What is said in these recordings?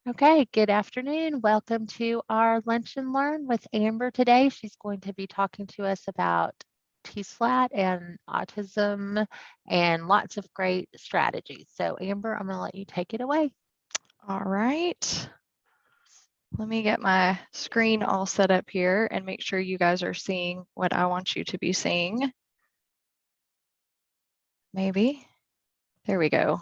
Okay, good afternoon. Welcome to our Lunch and Learn with Amber today. She's going to be talking to us about TSLAT and autism and lots of great strategies. So Amber, I'm going to let you take it away. All right. Let me get my screen all set up here and make sure you guys are seeing what I want you to be seeing. Maybe. There we go.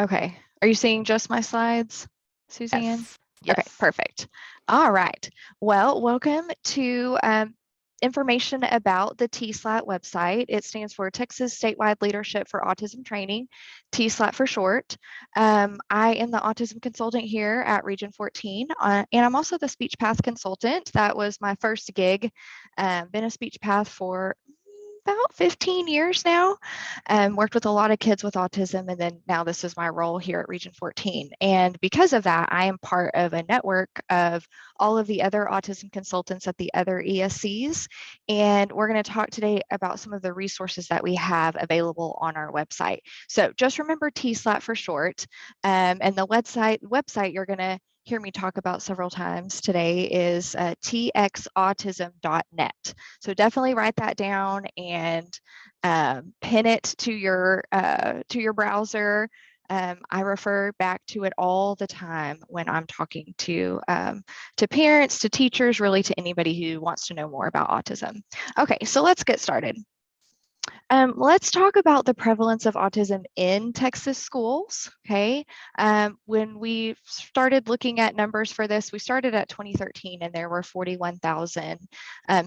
Okay. Are you seeing just my slides, Suzanne? Yes. Okay, Yes. perfect. All right. Well, welcome to information about the TSLAT website. It stands for Texas Statewide Leadership for Autism Training, TSLAT for short. I am the autism consultant here at Region 14, and I'm also the speech path consultant. That was my first gig. Been a speech path for about 15 years now. Worked with a lot of kids with autism, and then now this is my role here at Region 14. And because of that, I am part of a network of all of the other autism consultants at the other ESCs. And we're going to talk today about some of the resources that we have available on our website. So just remember TSLAT for short. And the website you're going to hear me talk about several times today is txautism.net. So definitely write that down and pin it to your browser. I refer back to it all the time when I'm talking to parents, to teachers, really to anybody who wants to know more about autism. Okay, so let's get started. Let's talk about the prevalence of autism in Texas schools, okay? When we started looking at numbers for this, we started at 2013 and there were 41,000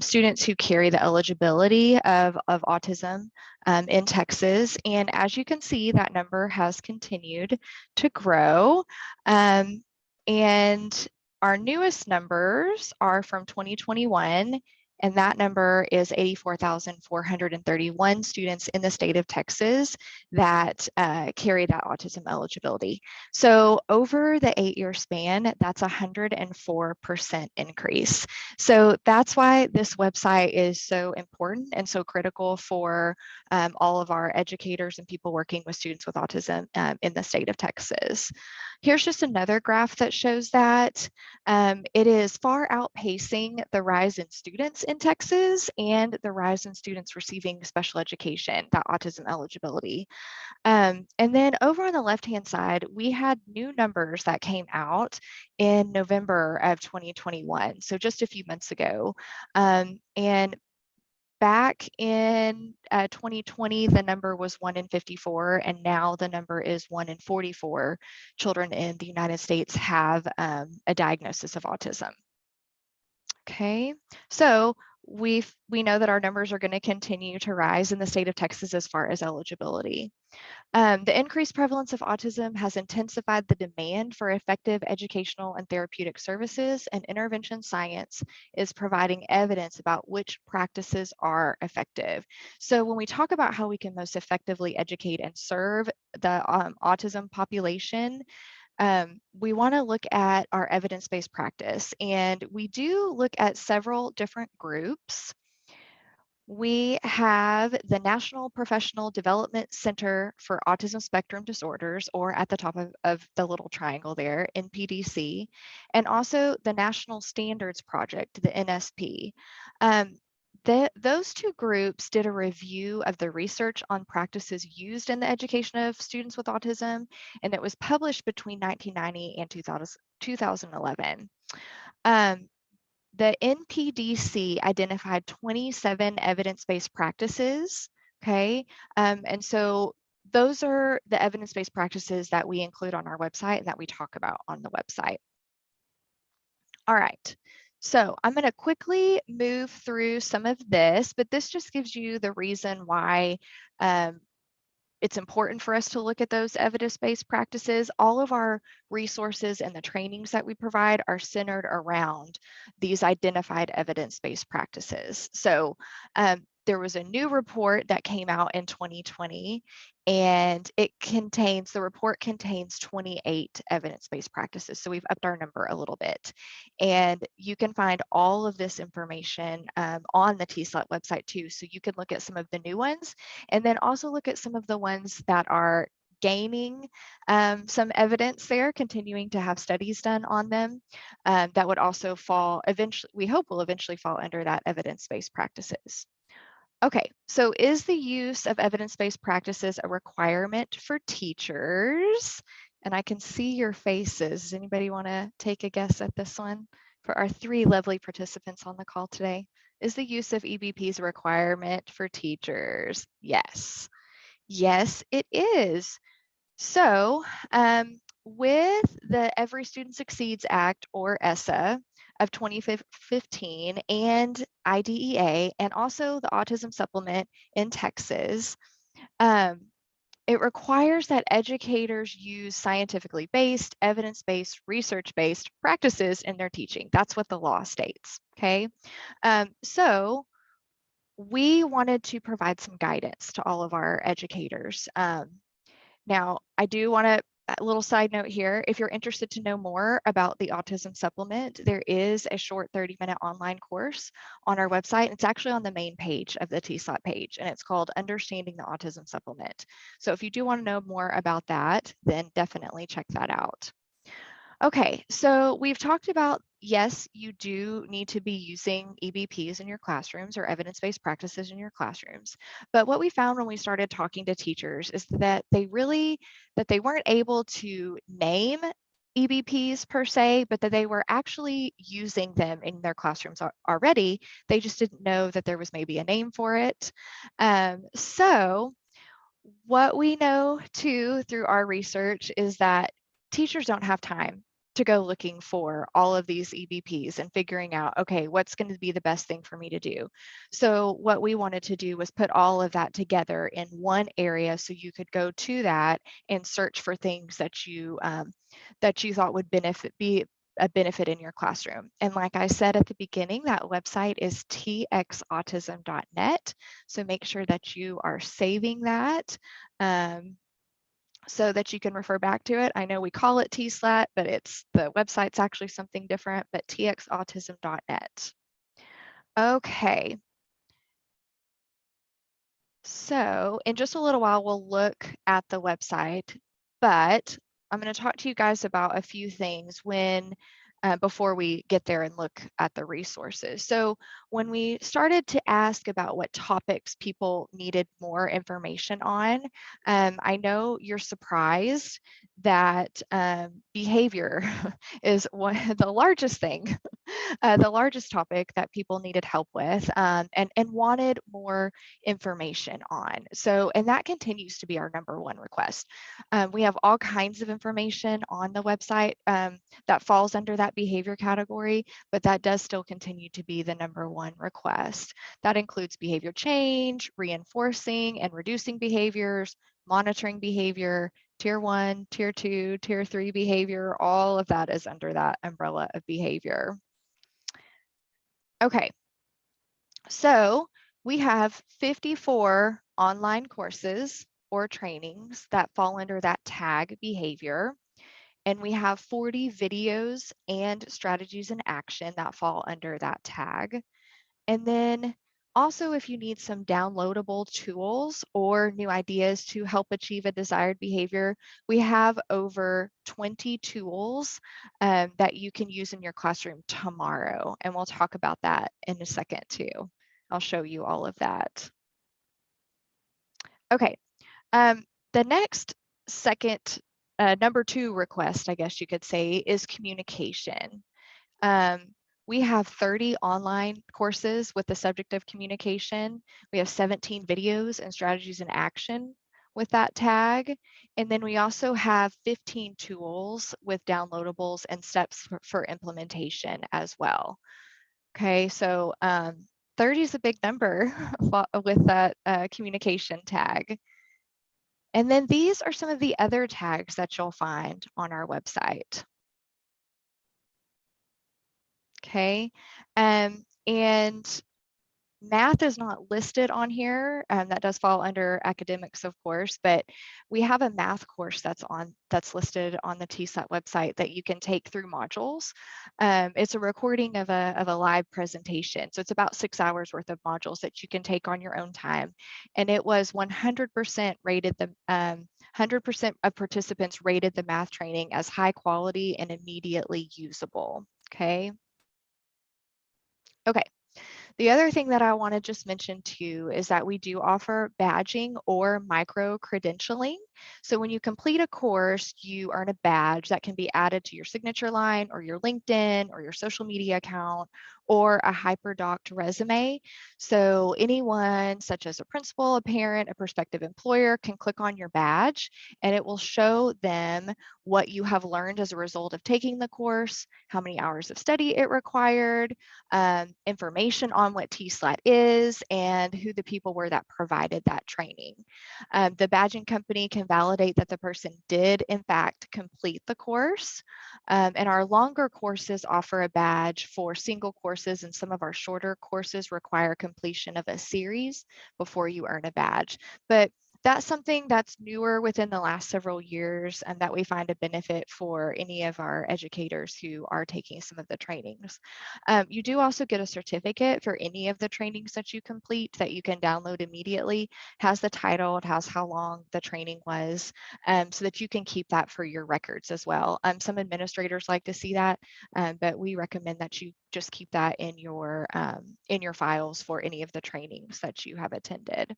students who carry the eligibility of autism in Texas. And as you can see, that number has continued to grow. And our newest numbers are from 2021, and that number is 84,431 students in the state of Texas that carry that autism eligibility. So over the 8-year span, that's a 104% increase. So that's why this website is so important and so critical for all of our educators and people working with students with autism in the state of Texas. Here's just another graph that shows that it is far outpacing the rise in students in Texas and the rise in students receiving special education, that autism eligibility. And then over on the left-hand side, we had new numbers that came out in November of 2021, so just a few months ago. And back in 2020, the number was 1 in 54, and now the number is 1 in 44 children in the United States have a diagnosis of autism. Okay, so we know that our numbers are going to continue to rise in the state of Texas as far as eligibility. The increased prevalence of autism has intensified the demand for effective educational and therapeutic services, and intervention science is providing evidence about which practices are effective. So when we talk about how we can most effectively educate and serve the autism population, we want to look at our evidence-based practice, and we do look at several different groups. We have the National Professional Development Center for Autism Spectrum Disorders, or at the top of the little triangle there, NPDC, and also the National Standards Project, the NSP. Those two groups did a review of the research on practices used in the education of students with autism, and it was published between 1990 and 2011. The NPDC identified 27 evidence-based practices, okay? And so those are the evidence-based practices that we include on our website and that we talk about on the website. All right, so I'm going to quickly move through some of this, but this just gives you the reason why it's important for us to look at those evidence-based practices. All of our resources and the trainings that we provide are centered around these identified evidence-based practices. So there was a new report that came out in 2020, and the report contains 28 evidence-based practices. So we've upped our number a little bit. And you can find all of this information on the TSLAT website too. So you can look at some of the new ones, and then also look at some of the ones that are gaining some evidence there, continuing to have studies done on them that would also fall eventually, we hope will eventually fall under that evidence-based practices. Okay, so is the use of evidence-based practices a requirement for teachers? And I can see your faces. Does anybody want to take a guess at this one? For our 3 lovely participants on the call today, is the use of EBPs a requirement for teachers? Yes. Yes, it is. So with the Every Student Succeeds Act, or ESSA, of 2015 and IDEA, and also the Autism Supplement in Texas, it requires that educators use scientifically based, evidence-based, research-based practices in their teaching. That's what the law states, okay? So we wanted to provide some guidance to all of our educators. Now, I do want to, a little side note here, if you're interested to know more about the Autism Supplement, there is a short 30-minute online course on our website. It's actually on the main page of the TSLAT page, and it's called Understanding the Autism Supplement. So if you do want to know more about that, then definitely check that out. Okay, so we've talked about, yes, you do need to be using EBPs in your classrooms or evidence-based practices in your classrooms. But what we found when we started talking to teachers is that they weren't able to name EBPs per se, but that they were actually using them in their classrooms already. They just didn't know that there was maybe a name for it. So what we know too through our research is that teachers don't have time to go looking for all of these EBPs and figuring out, okay, what's going to be the best thing for me to do. So what we wanted to do was put all of that together in one area so you could go to that and search for things that you thought would be a benefit in your classroom. And like I said at the beginning, that website is txautism.net. So make sure that you are saving that so that you can refer back to it. I know we call it TSLAT, but the website's actually something different, but txautism.net. Okay. So in just a little while, we'll look at the website, but I'm going to talk to you guys about a few things before we get there and look at the resources. So when we started to ask about what topics people needed more information on, I know you're surprised that behavior is the largest thing, the largest topic that people needed help with and wanted more information on. So, and that continues to be our #1 request. We have all kinds of information on the website that falls under that behavior category, but that does still continue to be the #1 request. That includes behavior change, reinforcing and reducing behaviors, monitoring behavior, tier 1, tier 2, tier 3 behavior, all of that is under that umbrella of behavior. Okay, so we have 54 online courses or trainings that fall under that tag behavior. And we have 40 videos and strategies in action that fall under that tag. And then also, if you need some downloadable tools or new ideas to help achieve a desired behavior, we have over 20 tools that you can use in your classroom tomorrow. And we'll talk about that in a second too. I'll show you all of that. Okay, the next second #2 request, I guess you could say, is communication. We have 30 online courses with the subject of communication. We have 17 videos and strategies in action with that tag. And then we also have 15 tools with downloadables and steps for implementation as well. Okay, so 30 is a big number with that communication tag. And then these are some of the other tags that you'll find on our website. Okay, and math is not listed on here. That does fall under academics, of course, but we have a math course that's listed on the TSLAT website that you can take through modules. It's a recording of a live presentation. So it's about 6 hours worth of modules that you can take on your own time. And it was 100% rated 100% of participants rated the math training as high quality and immediately usable. Okay. Okay. The other thing that I want to just mention too is that we do offer badging or micro credentialing. So when you complete a course, you earn a badge that can be added to your signature line or your LinkedIn or your social media account or a hyperdocked resume. So anyone such as a principal, a parent, a prospective employer can click on your badge and it will show them what you have learned as a result of taking the course, how many hours of study it required, information on what TSLAT is and who the people were that provided that training. The badging company can validate that the person did in fact complete the course. And our longer courses offer a badge for single courses, and some of our shorter courses require completion of a series before you earn a badge. But that's something that's newer within the last several years and that we find a benefit for any of our educators who are taking some of the trainings. You do also get a certificate for any of the trainings that you complete that you can download immediately. It has the title, it has how long the training was, so that you can keep that for your records as well. Some administrators like to see that, but we recommend that you just keep that in your files for any of the trainings that you have attended.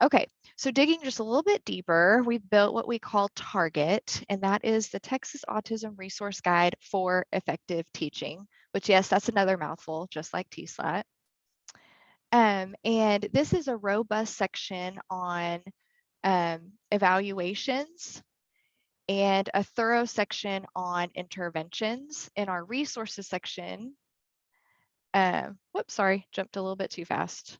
Okay, so digging just a little bit deeper, we've built what we call Target, and that is the Texas Autism Resource Guide for Effective Teaching, which, yes, that's another mouthful, just like TSLAT. And this is a robust section on evaluations and a thorough section on interventions. In our resources section, whoops, sorry, jumped a little bit too fast.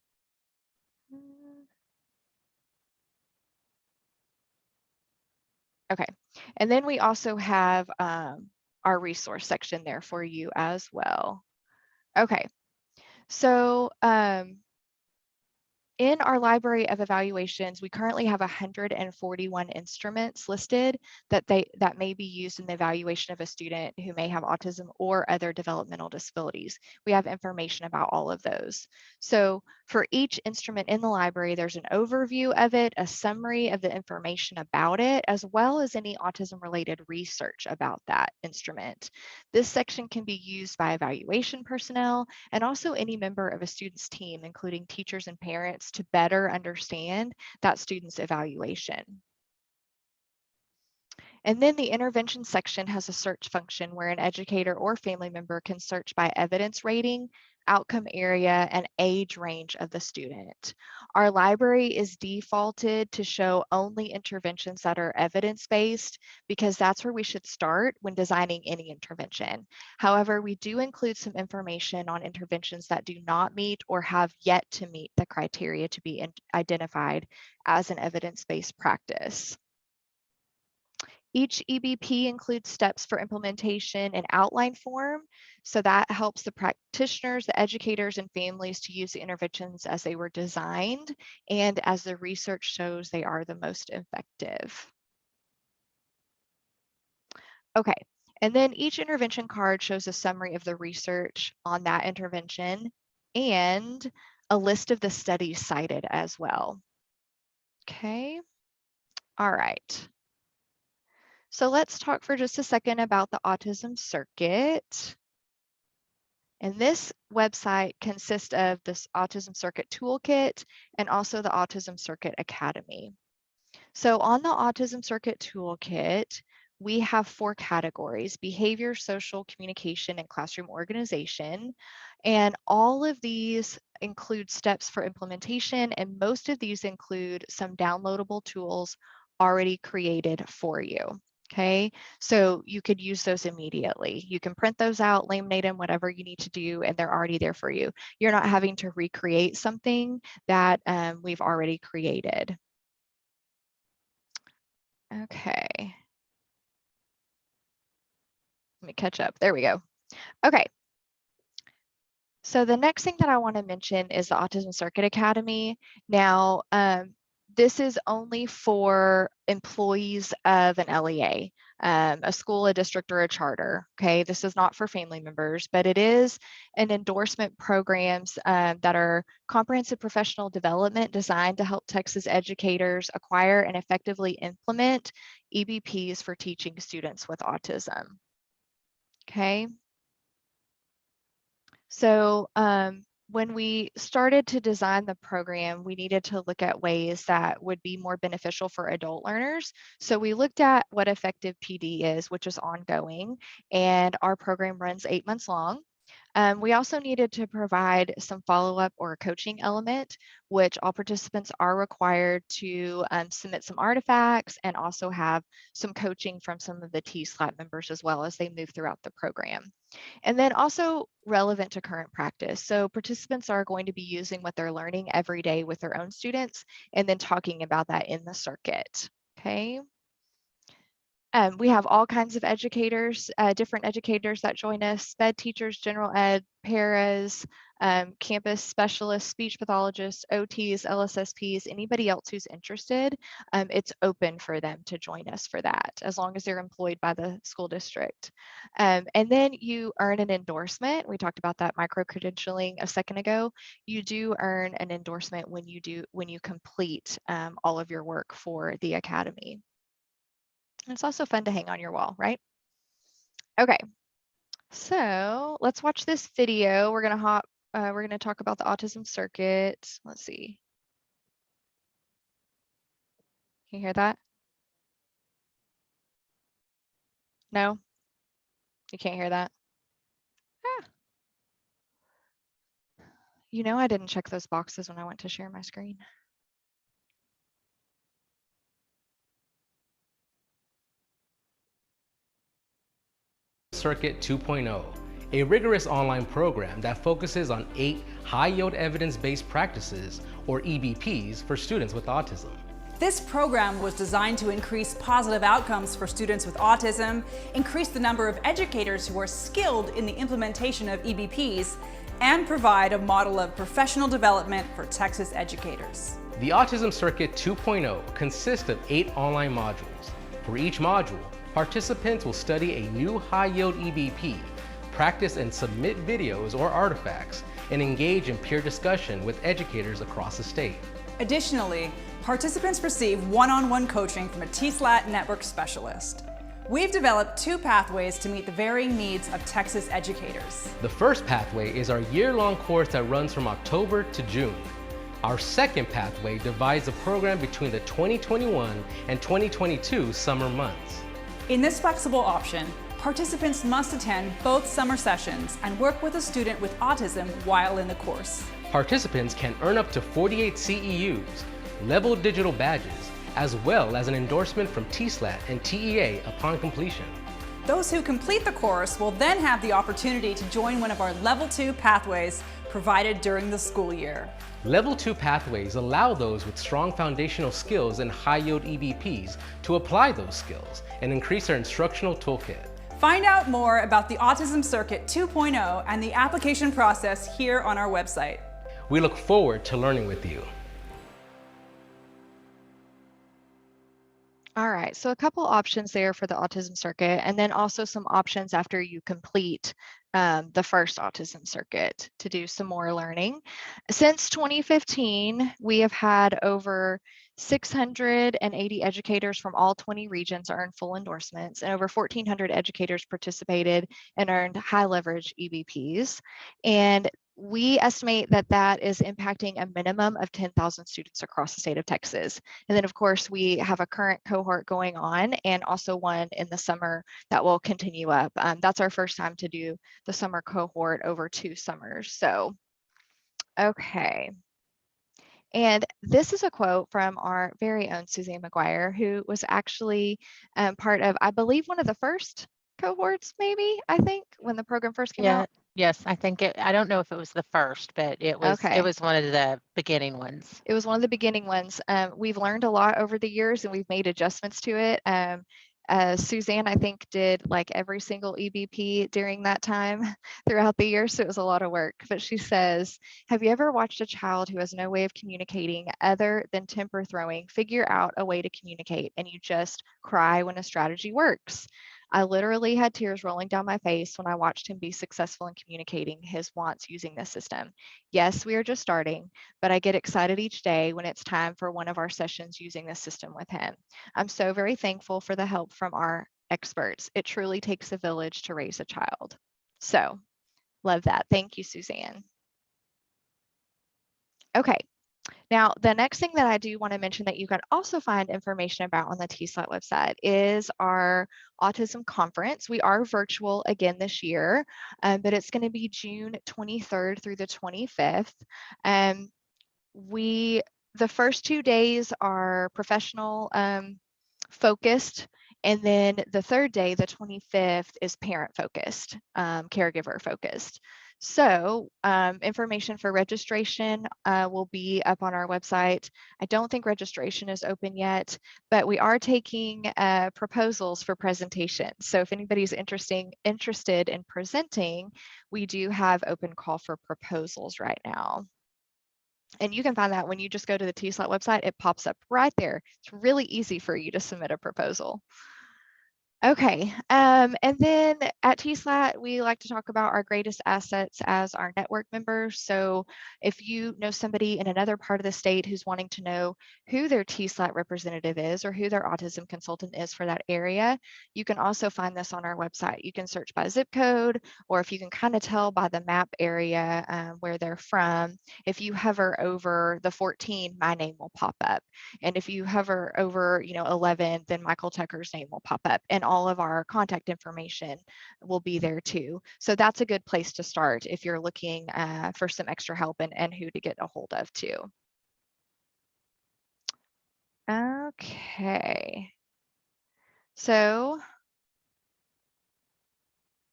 Okay, and then we also have our resource section there for you as well. Okay, so in our library of evaluations, we currently have 141 instruments listed that may be used in the evaluation of a student who may have autism or other developmental disabilities. We have information about all of those. So for each instrument in the library, there's an overview of it, a summary of the information about it, as well as any autism-related research about that instrument. This section can be used by evaluation personnel and also any member of a student's team, including teachers and parents, to better understand that student's evaluation. And then the intervention section has a search function where an educator or family member can search by evidence rating, outcome area, and age range of the student. Our library is defaulted to show only interventions that are evidence-based because that's where we should start when designing any intervention. However, we do include some information on interventions that do not meet or have yet to meet the criteria to be identified as an evidence-based practice. Each EBP includes steps for implementation in outline form, so that helps the practitioners, the educators, and families to use the interventions as they were designed and as the research shows they are the most effective. Okay, and then each intervention card shows a summary of the research on that intervention and a list of the studies cited as well. Okay, all right. So let's talk for just a second about the Autism Circuit. And this website consists of this Autism Circuit Toolkit and also the Autism Circuit Academy. So on the Autism Circuit Toolkit, we have 4 categories: behavior, social, communication, and classroom organization. And all of these include steps for implementation, and most of these include some downloadable tools already created for you. Okay, so you could use those immediately. You can print those out, laminate them, whatever you need to do, and they're already there for you. You're not having to recreate something that we've already created. Okay. Let me catch up. There we go. Okay. So the next thing that I want to mention is the Autism Circuit Academy. Now, this is only for employees of an LEA, a school, a district, or a charter. Okay, this is not for family members, but it is an endorsement programs that are comprehensive professional development designed to help Texas educators acquire and effectively implement EBPs for teaching students with autism. Okay. So when we started to design the program, we needed to look at ways that would be more beneficial for adult learners. So we looked at what effective PD is, which is ongoing, and our program runs 8 months long. We also needed to provide some follow-up or coaching element, which all participants are required to submit some artifacts and also have some coaching from some of the TSLAT members as well as they move throughout the program. And then also relevant to current practice. So participants are going to be using what they're learning every day with their own students and then talking about that in the circuit, okay? We have all kinds of educators, different educators that join us, SPED teachers, general ed, paras, campus specialists, speech pathologists, OTs, LSSPs, anybody else who's interested. It's open for them to join us for that, as long as they're employed by the school district. And then you earn an endorsement. We talked about that micro-credentialing a second ago. You do earn an endorsement when you complete all of your work for the academy. It's also fun to hang on your wall, right? Okay, so let's watch this video. We're gonna talk about the autism circuit. Let's see. Can you hear that? No? You can't hear that? Ah. You know I didn't check those boxes when I went to share my screen. Circuit 2.0, a rigorous online program that focuses on 8 high-yield evidence-based practices, or EBPs, for students with autism. This program was designed to increase positive outcomes for students with autism, increase the number of educators who are skilled in the implementation of EBPs, and provide a model of professional development for Texas educators. The Autism Circuit 2.0 consists of 8 online modules. For each module, participants will study a new high-yield EBP, practice and submit videos or artifacts, and engage in peer discussion with educators across the state. Additionally, participants receive one-on-one coaching from a TSLAT network specialist. We've developed 2 pathways to meet the varying needs of Texas educators. The first pathway is our year-long course that runs from October to June. Our second pathway divides the program between the 2021 and 2022 summer months. In this flexible option, participants must attend both summer sessions and work with a student with autism while in the course. Participants can earn up to 48 CEUs, level digital badges, as well as an endorsement from TSLAT and TEA upon completion. Those who complete the course will then have the opportunity to join one of our Level 2 pathways provided during the school year. Level 2 pathways allow those with strong foundational skills in high-yield EBPs to apply those skills and increase their instructional toolkit. Find out more about the Autism Circuit 2.0 and the application process here on our website. We look forward to learning with you. All right, so a couple options there for the autism circuit, and then also some options after you complete the first autism circuit to do some more learning. Since 2015, we have had over 680 educators from all 20 regions earn full endorsements, and over 1,400 educators participated and earned high leverage EBPs. And we estimate that that is impacting a minimum of 10,000 students across the state of Texas. And then of course, we have a current cohort going on and also one in the summer that will continue up. That's our first time to do the summer cohort over 2 summers. So, okay. And this is a quote from our very own Suzanne McGuire, who was actually part of, I believe, one of the first cohorts, maybe, I think, when the program first came out. Yes, I think I don't know if it was the first, but it was one of the beginning ones. It was one of the beginning ones. We've learned a lot over the years and we've made adjustments to it. Suzanne, I think, did like every single EBP during that time throughout the year, so it was a lot of work. But she says, have you ever watched a child who has no way of communicating other than temper throwing figure out a way to communicate, and you just cry when a strategy works? I literally had tears rolling down my face when I watched him be successful in communicating his wants using this system. Yes, we are just starting, but I get excited each day when it's time for one of our sessions using this system with him. I'm so very thankful for the help from our experts. It truly takes a village to raise a child. So, love that. Thank you, Suzanne. Okay. Now, the next thing that I do want to mention that you can also find information about on the TSLAT website is our autism conference. We are virtual again this year, but it's going to be June 23rd through the 25th. The first 2 days are professional focused, and then the third day, the 25th, is parent focused, caregiver focused. So information for registration will be up on our website. I don't think registration is open yet, but we are taking proposals for presentations. So if anybody's interested in presenting, we do have open call for proposals right now. And you can find that when you just go to the TSLAT website, it pops up right there. It's really easy for you to submit a proposal. Okay, and then at TSLAT, we like to talk about our greatest assets as our network members. So if you know somebody in another part of the state who's wanting to know who their TSLAT representative is or who their autism consultant is for that area, you can also find this on our website. You can search by zip code, or if you can kind of tell by the map area where they're from, if you hover over the 14, my name will pop up. And if you hover over, 11, then Michael Tucker's name will pop up, and all of our contact information will be there too. So that's a good place to start if you're looking for some extra help and who to get a hold of too. Okay. So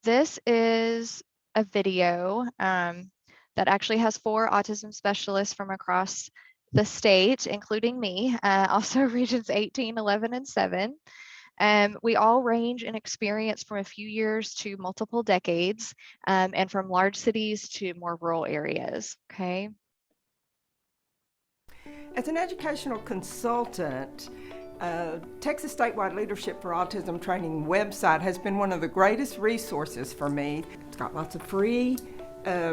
this is a video that actually has 4 autism specialists from across the state, including me, also regions 18, 11, and 7. We all range in experience from a few years to multiple decades, and from large cities to more rural areas, okay? As an educational consultant, Texas Statewide Leadership for Autism Training website has been one of the greatest resources for me. It's got lots of free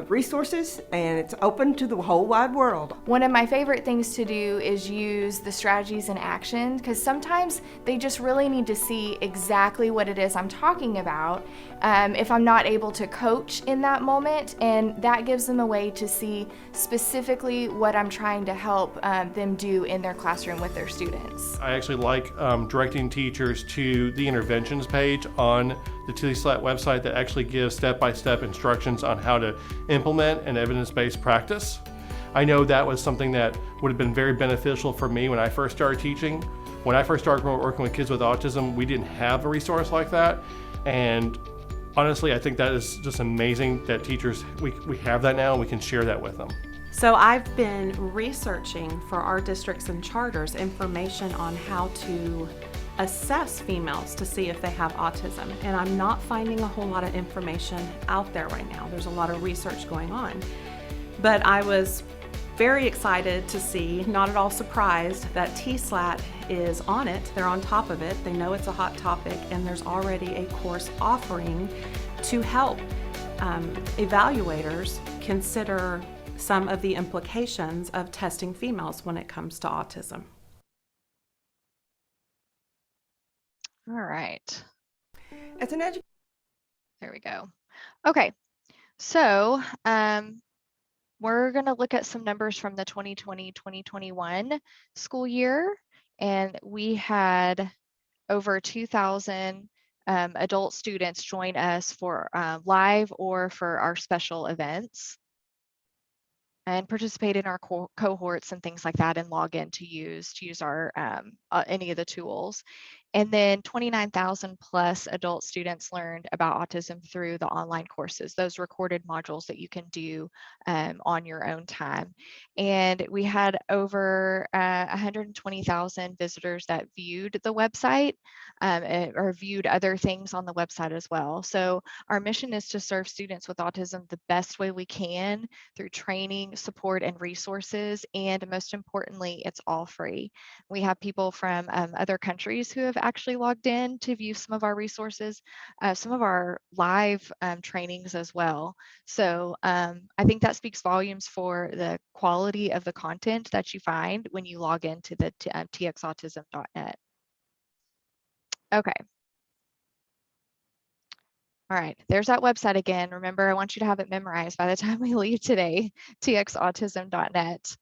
resources, and it's open to the whole wide world. One of my favorite things to do is use the strategies in action, because sometimes they just really need to see exactly what it is I'm talking about if I'm not able to coach in that moment, and that gives them a way to see specifically what I'm trying to help them do in their classroom with their students. I actually like directing teachers to the interventions page on the TSLAT website that actually gives step-by-step instructions on how to implement an evidence-based practice. I know that was something that would have been very beneficial for me when I first started teaching. When I first started working with kids with autism, we didn't have a resource like that. And honestly, I think that is just amazing that teachers, we have that now and we can share that with them. So I've been researching for our districts and charters information on how to assess females to see if they have autism, and I'm not finding a whole lot of information out there right now. There's a lot of research going on, but I was very excited to see, not at all surprised, that TSLAT is on it. They're on top of it. They know it's a hot topic, and there's already a course offering to help evaluators consider some of the implications of testing females when it comes to autism. All right. As an There we go. Okay, so we're going to look at some numbers from the 2020-2021 school year, and we had over 2,000 adult students join us for live or for our special events, and participate in our cohorts and things like that, and log in to use our any of the tools. And then 29,000 plus adult students learned about autism through the online courses, those recorded modules that you can do on your own time. And we had over 120,000 visitors that viewed the website or viewed other things on the website as well. So our mission is to serve students with autism the best way we can through training, support, and resources. And most importantly, it's all free. We have people from other countries who have actually logged in to view some of our resources, some of our live trainings as well. So I think that speaks volumes for the quality of the content that you find when you log into the txautism.net. Okay. All right, there's that website again. Remember, I want you to have it memorized by the time we leave today, txautism.net.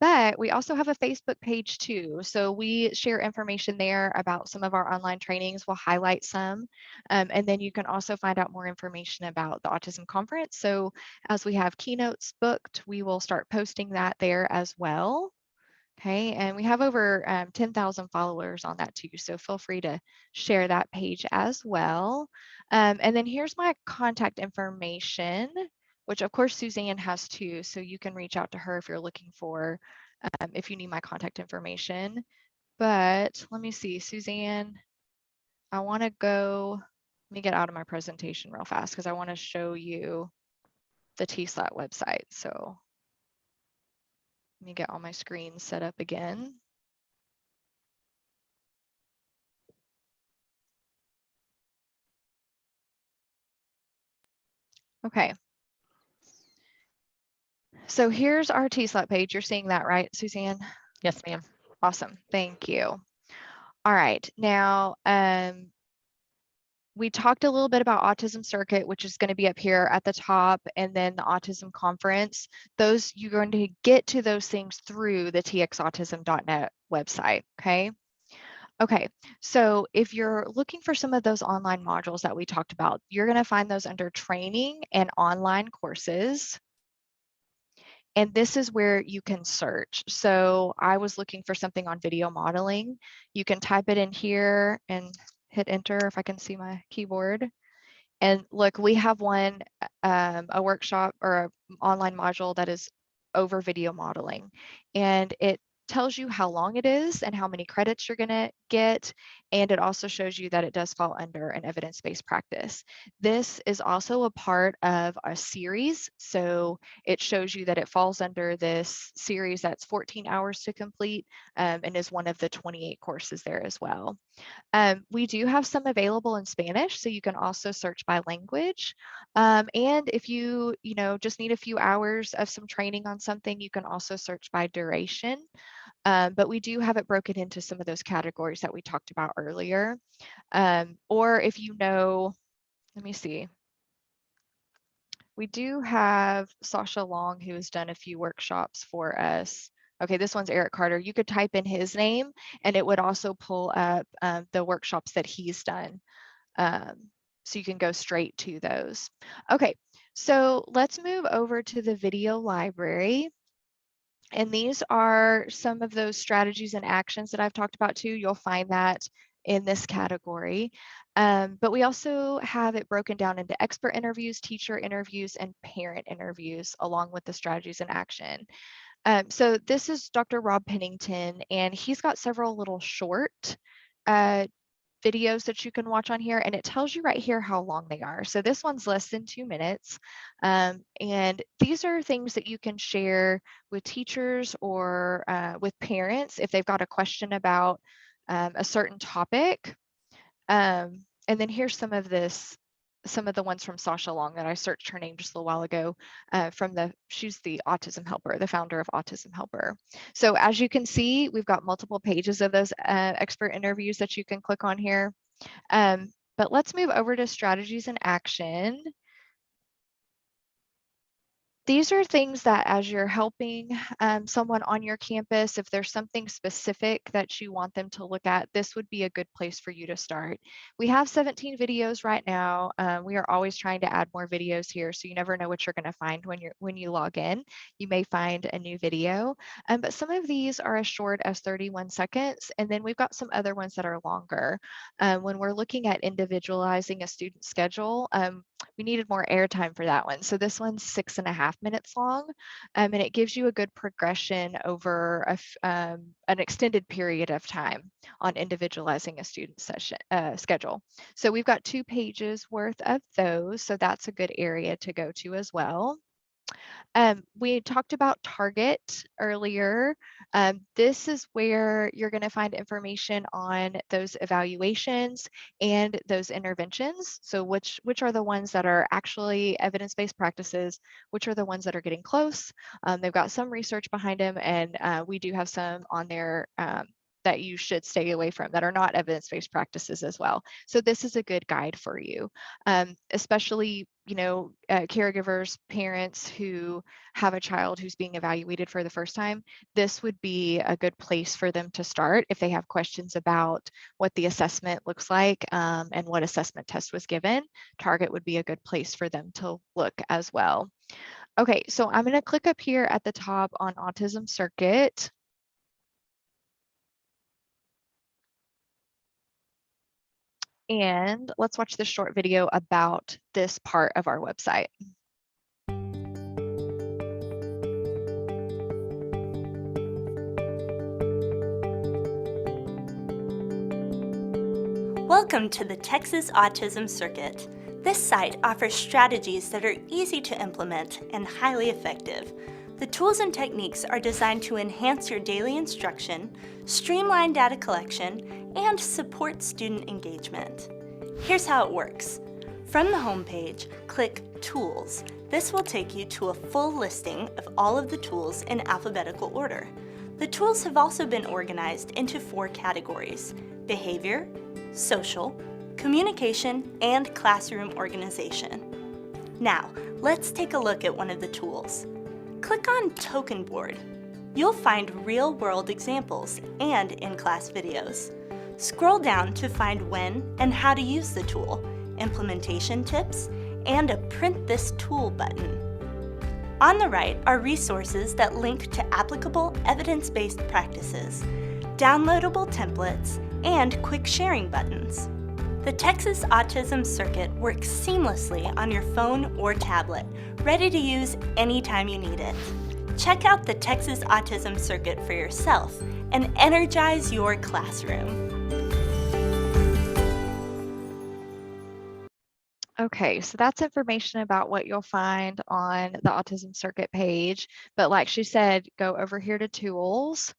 But we also have a Facebook page too. So we share information there about some of our online trainings. We'll highlight some. And then you can also find out more information about the Autism Conference. So as we have keynotes booked, we will start posting that there as well. Okay, and we have over 10,000 followers on that too, so feel free to share that page as well. And then here's my contact information, which of course Suzanne has too, so you can reach out to her if you're looking for, if you need my contact information. But let me see, Suzanne, I want to go, let me get out of my presentation real fast because I want to show you the TSLAT website. So let me get all my screens set up again. Okay. So here's our TSLAT page. You're seeing that, right, Suzanne? Yes, ma'am. Awesome. Thank you. All right. Now, we talked a little bit about Autism Circuit, which is going to be up here at the top, and then the Autism Conference. Those, you're going to get to those things through the txautism.net website, okay? Okay, so if you're looking for some of those online modules that we talked about, you're going to find those under training and online courses. And this is where you can search. So I was looking for something on video modeling. You can type it in here and hit enter if I can see my keyboard. And look, we have one, a workshop or an online module that is over video modeling. And it tells you how long it is and how many credits you're going to get. And it also shows you that it does fall under an evidence-based practice. This is also a part of a series. So it shows you that it falls under this series that's 14 hours to complete and is one of the 28 courses there as well. We do have some available in Spanish, so you can also search by language. And if you just need a few hours of some training on something, you can also search by duration. But we do have it broken into some of those categories that we talked about earlier. Or if you know, let me see. We do have Sasha Long, who has done a few workshops for us. Okay, this one's Eric Carter. You could type in his name and it would also pull up the workshops that he's done. So you can go straight to those. Okay, so let's move over to the video library. And these are some of those strategies and actions that I've talked about too. You'll find that in this category. But we also have it broken down into expert interviews, teacher interviews, and parent interviews, along with the strategies and action. So this is Dr. Rob Pennington, and he's got several little short videos that you can watch on here, and it tells you right here how long they are. So this one's less than 2 minutes. And these are things that you can share with teachers or with parents if they've got a question about a certain topic. And then here's some of the ones from Sasha Long that I searched her name just a little while ago she's the Autism Helper, the founder of Autism Helper. So as you can see, we've got multiple pages of those expert interviews that you can click on here. But let's move over to strategies and action. These are things that as you're helping someone on your campus, if there's something specific that you want them to look at, this would be a good place for you to start. We have 17 videos right now. We are always trying to add more videos here, so you never know what you're going to find when you log in. You may find a new video, but some of these are as short as 31 seconds, and then we've got some other ones that are longer. When we're looking at individualizing a student schedule, we needed more airtime for that one. So this one's 6.5 minutes long, and it gives you a good progression over an extended period of time on individualizing a student session schedule. So we've got 2 pages worth of those, so that's a good area to go to as well. We talked about Target earlier. This is where you're going to find information on those evaluations and those interventions. So which are the ones that are actually evidence-based practices, which are the ones that are getting close. They've got some research behind them, and we do have some on there that you should stay away from that are not evidence-based practices as well. So this is a good guide for you, especially, you know, caregivers, parents who have a child who's being evaluated for the first time. This would be a good place for them to start if they have questions about what the assessment looks like and what assessment test was given. Target would be a good place for them to look as well. Okay, so I'm going to click up here at the top on Autism Circuit. And let's watch this short video about this part of our website. Welcome to the Texas Autism Circuit. This site offers strategies that are easy to implement and highly effective. The tools and techniques are designed to enhance your daily instruction, streamline data collection, and support student engagement. Here's how it works. From the homepage, click Tools. This will take you to a full listing of all of the tools in alphabetical order. The tools have also been organized into 4 categories: behavior, social, communication, and classroom organization. Now, let's take a look at one of the tools. Click on Token Board. You'll find real-world examples and in-class videos. Scroll down to find when and how to use the tool, implementation tips, and a Print This Tool button. On the right are resources that link to applicable evidence-based practices, downloadable templates, and quick sharing buttons. The Texas Autism Circuit works seamlessly on your phone or tablet, ready to use anytime you need it. Check out the Texas Autism Circuit for yourself and energize your classroom. Okay, so that's information about what you'll find on the Autism Circuit page. But like she said, go over here to Tools.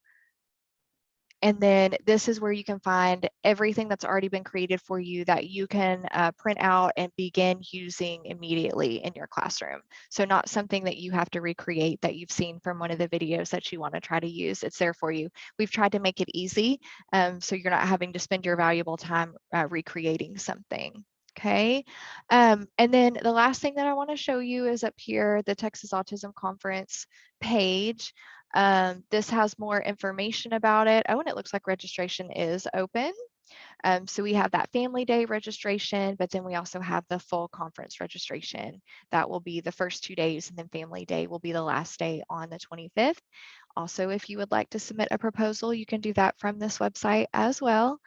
And then this is where you can find everything that's already been created for you that you can print out and begin using immediately in your classroom. So not something that you have to recreate that you've seen from one of the videos that you want to try to use. It's there for you. We've tried to make it easy so you're not having to spend your valuable time recreating something. Okay, and then the last thing that I want to show you is up here, the Texas Autism Conference page. This has more information about it. Oh, and it looks like registration is open. So we have that Family Day registration, but then we also have the full conference registration. That will be the first 2 days, and then Family Day will be the last day on the 25th. Also, if you would like to submit a proposal, you can do that from this website as well.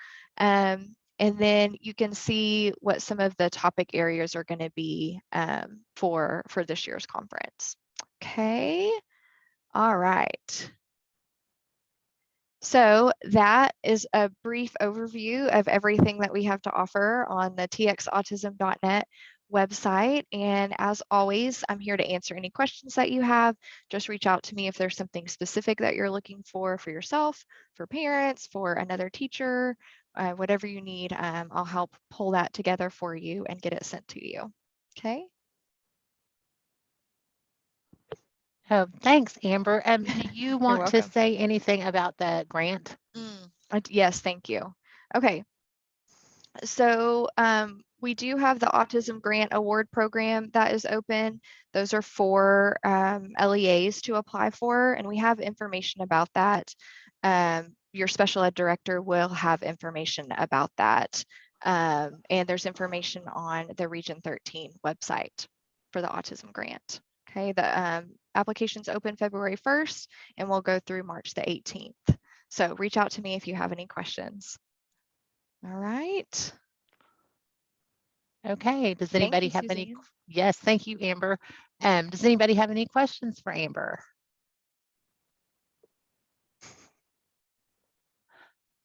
And then you can see what some of the topic areas are going to be for this year's conference. Okay. All right. So that is a brief overview of everything that we have to offer on the txautism.net website. And as always, I'm here to answer any questions that you have. Just reach out to me if there's something specific that you're looking for yourself, for parents, for another teacher, whatever you need. I'll help pull that together for you and get it sent to you. Okay. Oh, thanks, Amber. Do you want to welcome. say anything about the grant? Yes, thank you. Okay. So We do have the Autism Grant Award Program that is open. Those are for LEAs to apply for, and we have information about that. Your special ed director will have information about that. And there's information on the Region 13 website for the Autism Grant. Okay, the application's open February 1st and we'll go through March the 18th. So reach out to me if you have any questions. All right. Okay, does Thank anybody you, have any? Suzanne. Yes, thank you, Amber. Does anybody have any questions for Amber?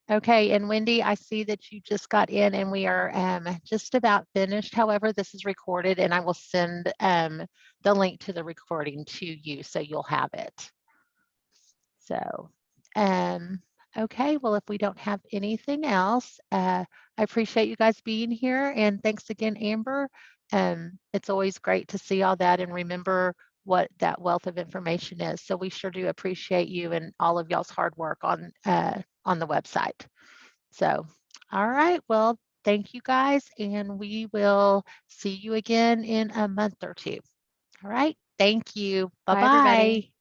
Okay, and Wendy, I see that you just got in and we are just about finished. However, this is recorded and I will send the link to the recording to you so you'll have it. So, okay, well, if we don't have anything else, I appreciate you guys being here and thanks again, Amber. It's always great to see all that and remember what that wealth of information is. So we sure do appreciate you and all of y'all's hard work on the website. So, all right, well, thank you guys, and we will see you again in a month or two. All right, thank you. Bye, everybody. Bye-bye.